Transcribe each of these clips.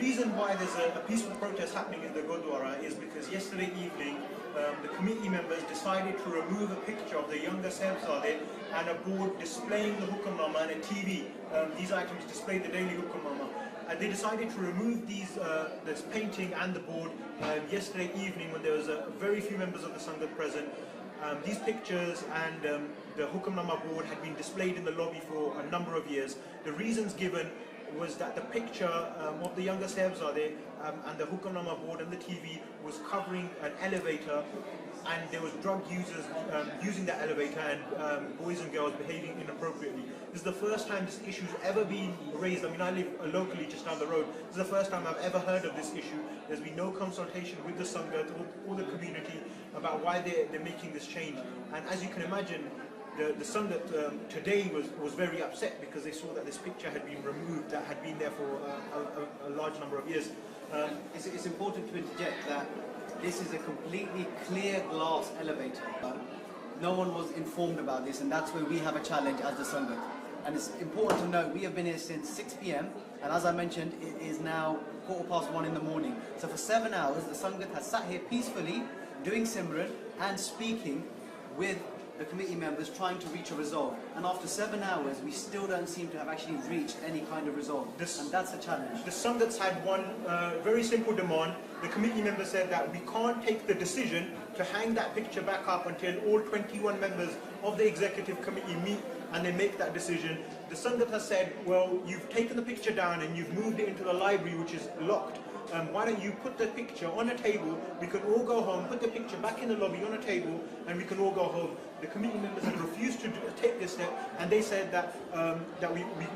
reason why there's a peaceful protest happening in the Gurdwara is because yesterday evening the committee members decided to remove a picture of the younger Sahibzade and a board displaying the Hukamnama and a TV. These items display the daily Hukamnama. And they decided to remove this painting and the board yesterday evening when there was very few members of the Sangat present. These pictures and the Hukamnama board had been displayed in the lobby for a number of years. The reasons given was that the picture of the younger Sahibzade and the Hukamnama board and the TV was covering an elevator, and there was drug users using that elevator and boys and girls behaving inappropriately. This is the first time this issue has ever been raised. I mean, I live locally just down the road. This is the first time I've ever heard of this issue. There's been no consultation with the Sangat or the community about why they're making this change. And as you can imagine, the Sangat today was very upset because they saw that this picture had been removed that had been there for a large number of years. It's important to interject that this is a completely clear glass elevator. No one was informed about this, and that's where we have a challenge as the Sangat. And it's important to note, we have been here since 6 p.m. and as I mentioned, it is now 1:15 in the morning. So for 7 hours, the Sangat has sat here peacefully, doing Simran and speaking with the committee members, trying to reach a resolve. And after 7 hours, we still don't seem to have actually reached any kind of resolve. And that's a challenge. The Sangats had one very simple demand. The committee member said that we can't take the decision to hang that picture back up until all 21 members of the executive committee meet and they make that decision. The Sangat has said, well, you've taken the picture down and you've moved it into the library, which is locked. Why don't you put the picture on a table, we can all go home, put the picture back in the lobby on a table, and we can all go home. The committee members had refused to take this step, and they said that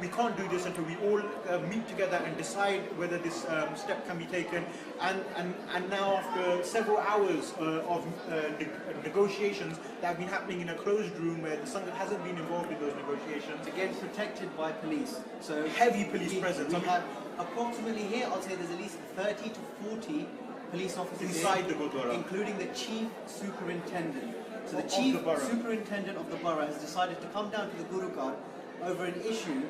we can't do this until we all meet together and decide whether this step can be taken. And now after several hours of negotiations that have been happening in a closed room where the Sangat hasn't been involved in those negotiations. Again, protected by police. So heavy police presence. We have approximately here, I'll say there's at least 30 to 40 police officers inside the Gurdwara, including the chief superintendent. So the chief superintendent of the borough has decided to come down to the Gurukar over an issue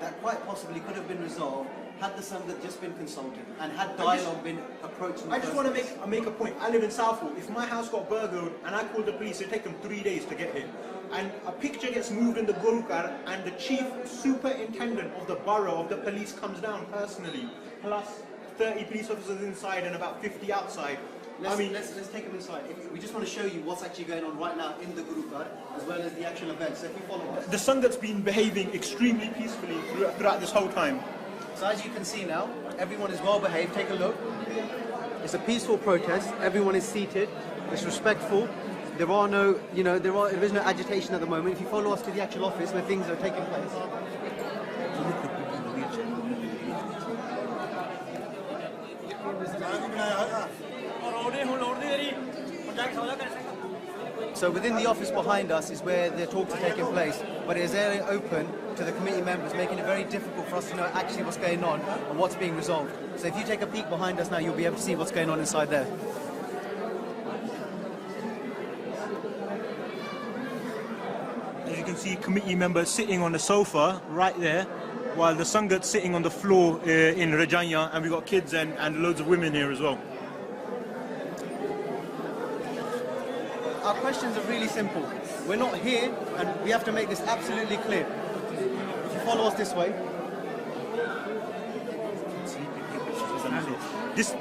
that quite possibly could have been resolved had the Sangat just been consulted and had dialogue been approached. I just want to make a point. I live in Southall. If my house got burgled and I called the police, it'd take them 3 days to get here. And a picture gets moved in the Gurukar and the chief superintendent of the borough of the police comes down personally, plus 30 police officers inside and about 50 outside. Let's take them inside. We just want to show you what's actually going on right now in the Gurukar, as well as the actual events. So if you follow us. The Sangat's been behaving extremely peacefully throughout this whole time. So as you can see now, everyone is well behaved. Take a look. It's a peaceful protest. Everyone is seated. It's respectful. There are no, there is no agitation at the moment. If you follow us to the actual office where things are taking place. So within the office behind us is where the talks are taking place, but it is area open to the committee members, making it very difficult for us to know actually what's going on and what's being resolved. So if you take a peek behind us now, you'll be able to see what's going on inside there. As you can see, committee members sitting on the sofa right there, while the Sangat's sitting on the floor in Rajanya, and we've got kids and loads of women here as well. Our questions are really simple. We're not here, and we have to make this absolutely clear. If you follow us this way.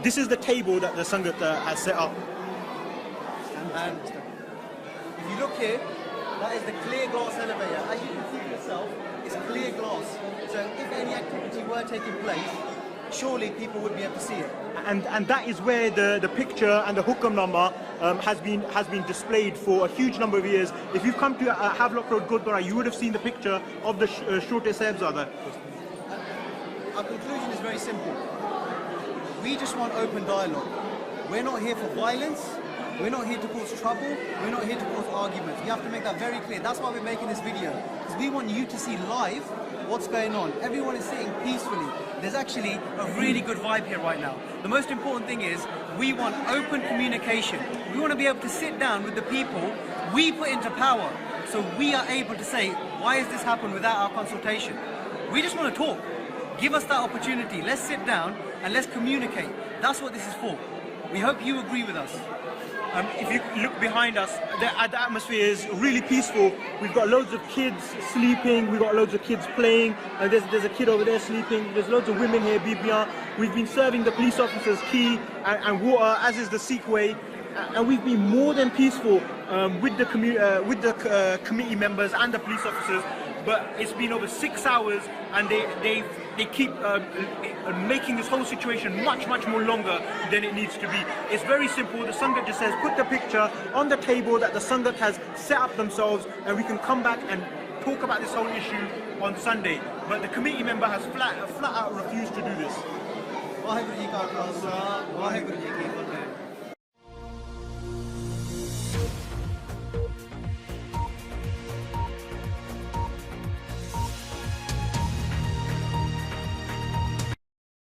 This is the table that the Sangat has set up. And if you look here, that is the clear glass elevator. As you can see for yourself, it's clear glass. So if any activity were taking place, surely people would be able to see it. And that is where the picture and the Hukamnama has been displayed for a huge number of years. If you've come to Havelock Road Gurdwara, you would have seen the picture of the Shote Sahibzada. Our conclusion is very simple. We just want open dialogue. We're not here for violence. We're not here to cause trouble. We're not here to cause arguments. We have to make that very clear. That's why we're making this video. Because we want you to see live what's going on. Everyone is sitting peacefully. There's actually a really good vibe here right now. The most important thing is we want open communication. We want to be able to sit down with the people we put into power, so we are able to say, why has this happened without our consultation? We just want to talk. Give us that opportunity. Let's sit down and let's communicate. That's what this is for. We hope you agree with us. If you look behind us, the atmosphere is really peaceful. We've got loads of kids sleeping, we've got loads of kids playing, and there's a kid over there sleeping. There's loads of women here, Bibian. We've been serving the police officers tea and water, as is the Sikh way, and we've been more than peaceful with the committee members and the police officers. But it's been over 6 hours, and they keep making this whole situation much more longer than it needs to be. It's very simple. The Sangat just says put the picture on the table that the Sangat has set up themselves, and we can come back and talk about this whole issue on Sunday. But the committee member has flat out refused to do this. Waheguru ji ਕਾ ਖਾਲਸਾ ਵਾਹਿਗੁਰੂ ਜੀ ਕੀ ਫਤਿਹ